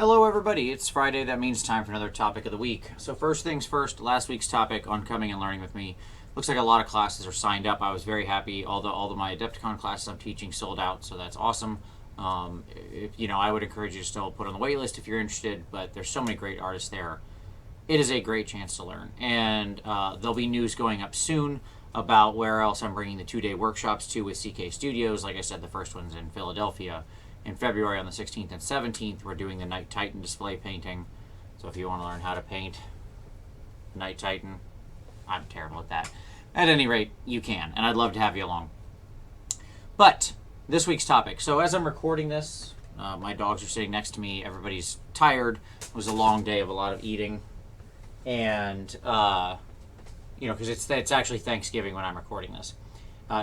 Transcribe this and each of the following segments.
Hello, everybody. It's Friday. That means time for another topic of the week. So, first things first, last week's topic on coming and learning with me. Looks like a lot of classes are signed up. I was very happy. All of my Adepticon classes I'm teaching sold out, so that's awesome. I would encourage you to still put on the wait list if you're interested, but there's so many great artists there. It is a great chance to learn. And there'll be news going up soon about where else I'm bringing the 2-day workshops to with CK Studios. Like I said, the first one's in Philadelphia. In February on the 16th and 17th, we're doing the Night Titan display painting. So if you want to learn how to paint Night Titan, I'm terrible at that. At any rate, you can, and I'd love to have you along. But this week's topic. So as I'm recording this, my dogs are sitting next to me. Everybody's tired. It was a long day of a lot of eating. And, because it's actually Thanksgiving when I'm recording this.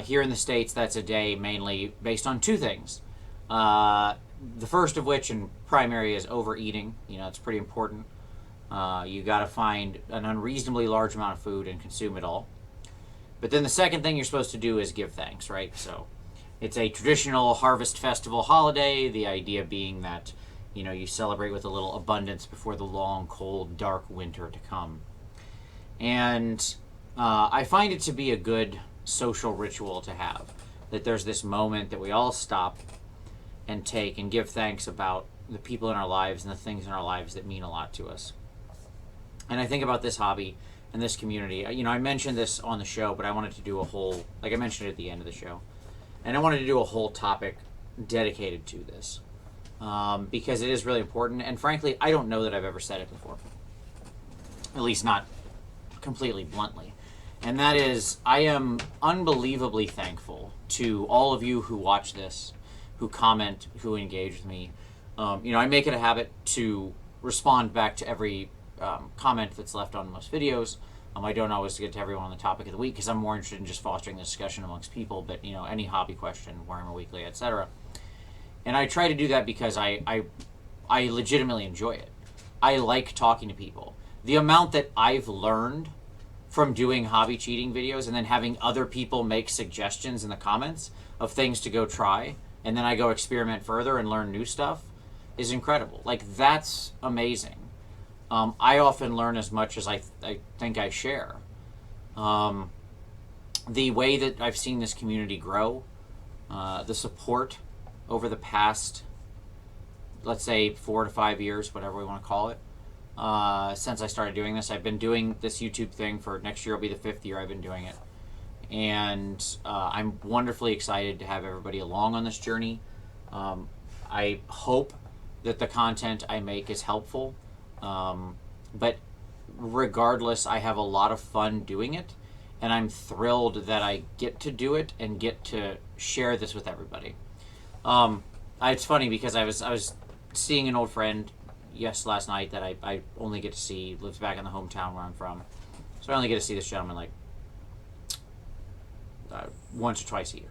Here in the States, that's a day mainly based on two things. The first of which, and primary, is overeating. It's pretty important. You got to find an unreasonably large amount of food and consume it all. But then the second thing you're supposed to do is give thanks, right? So it's a traditional harvest festival holiday, the idea being that, you celebrate with a little abundance before the long, cold, dark winter to come. And I find it to be a good social ritual to have, that there's this moment that we all stop and take and give thanks about the people in our lives and the things in our lives that mean a lot to us. And I think about this hobby and this community. I mentioned this on the show, but I wanted to do a whole, like I mentioned it at the end of the show, and I wanted to do a whole topic dedicated to this because it is really important. And frankly, I don't know that I've ever said it before, at least not completely bluntly. And that is, I am unbelievably thankful to all of you who watch this, who comment, who engage with me. I make it a habit to respond back to every comment that's left on most videos. I don't always get to everyone on the topic of the week because I'm more interested in just fostering the discussion amongst people, but any hobby question, Warhammer Weekly, etc. And I try to do that because I legitimately enjoy it. I like talking to people. The amount that I've learned from doing hobby cheating videos and then having other people make suggestions in the comments of things to go try, and then I go experiment further and learn new stuff, is incredible. Like, that's amazing. I often learn as much as I think I share. The way that I've seen this community grow, the support over the past, let's say, 4 to 5 years, whatever we want to call it, since I started doing this. I've been doing this YouTube thing for next year will be the 5th year I've been doing it. And I'm wonderfully excited to have everybody along on this journey. I hope that the content I make is helpful. But regardless, I have a lot of fun doing it. And I'm thrilled that I get to do it and get to share this with everybody. It's funny because I was seeing an old friend last night that I only get to see, lives back in the hometown where I'm from. So I only get to see this gentleman like once or twice a year.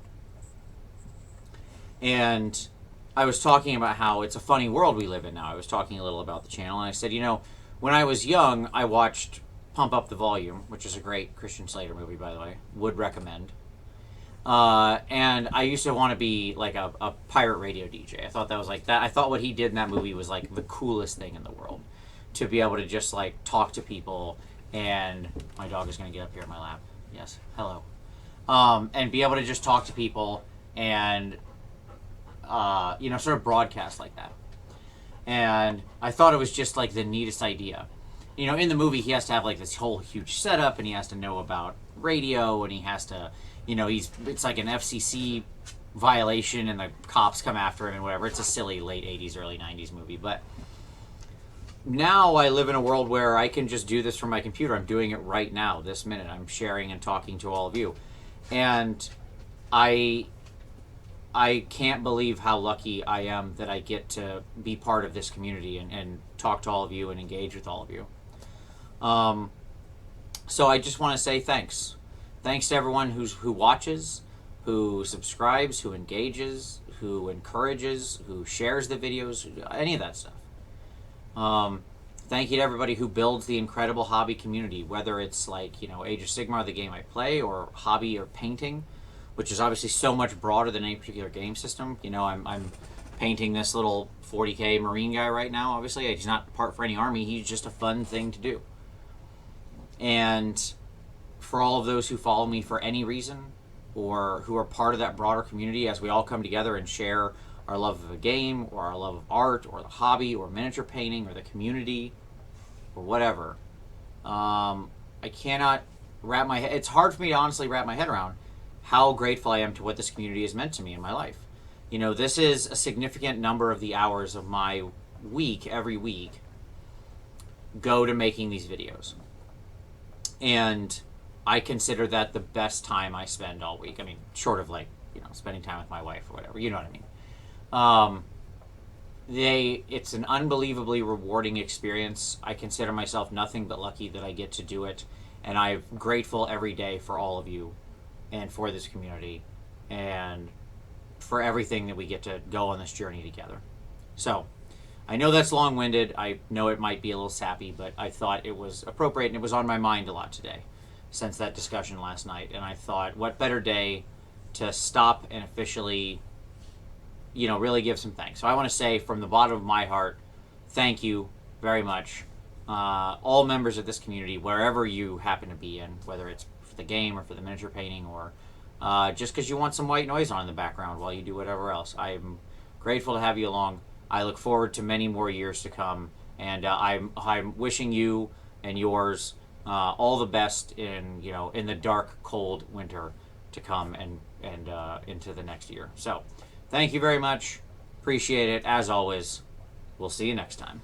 And I was talking about how it's a funny world we live in now. I was talking a little about the channel, and I said, when I was young, I watched Pump Up the Volume, which is a great Christian Slater movie, by the way. Would recommend. And I used to want to be like a pirate radio DJ. I thought that was like that. I thought what he did in that movie was like the coolest thing in the world. To be able to just like talk to people, and my dog is going to get up here in my lap. Yes, hello. And be able to just talk to people and, sort of broadcast like that. And I thought it was just like the neatest idea. In the movie, he has to have like this whole huge setup, and he has to know about radio, and he has to, it's like an FCC violation, and the cops come after him and whatever. It's a silly late 80s, early 90s movie. But now I live in a world where I can just do this from my computer. I'm doing it right now, this minute. I'm sharing and talking to all of you. And I can't believe how lucky I am that I get to be part of this community and talk to all of you and engage with all of you. So I just want to say thanks. Thanks to everyone who watches, who subscribes, who engages, who encourages, who shares the videos, any of that stuff. Thank you to everybody who builds the incredible hobby community, whether it's like, Age of Sigmar, the game I play, or hobby or painting, which is obviously so much broader than any particular game system. I'm painting this little 40K Marine guy right now. Obviously, he's not part for any army. He's just a fun thing to do. And for all of those who follow me for any reason, or who are part of that broader community as we all come together and share our love of a game, or our love of art, or the hobby, or miniature painting, or the community, or whatever, I cannot wrap my head. It's hard for me to honestly wrap my head around how grateful I am to what this community has meant to me in my life. You know, this is a significant number of the hours of my week, every week, go to making these videos. And I consider that the best time I spend all week. I mean, short of like, spending time with my wife or whatever, you know what I mean? It's an unbelievably rewarding experience. I consider myself nothing but lucky that I get to do it. And I'm grateful every day for all of you and for this community and for everything that we get to go on this journey together. So, I know that's long-winded. I know it might be a little sappy, but I thought it was appropriate, and it was on my mind a lot today since that discussion last night. And I thought, what better day to stop and officially, really give some thanks. So I want to say from the bottom of my heart, thank you very much. All members of this community, wherever you happen to be in, whether it's for the game or for the miniature painting or just because you want some white noise on in the background while you do whatever else. I'm grateful to have you along. I look forward to many more years to come, and I'm wishing you and yours all the best in the dark, cold winter to come and into the next year. So, thank you very much. Appreciate it as always. We'll see you next time.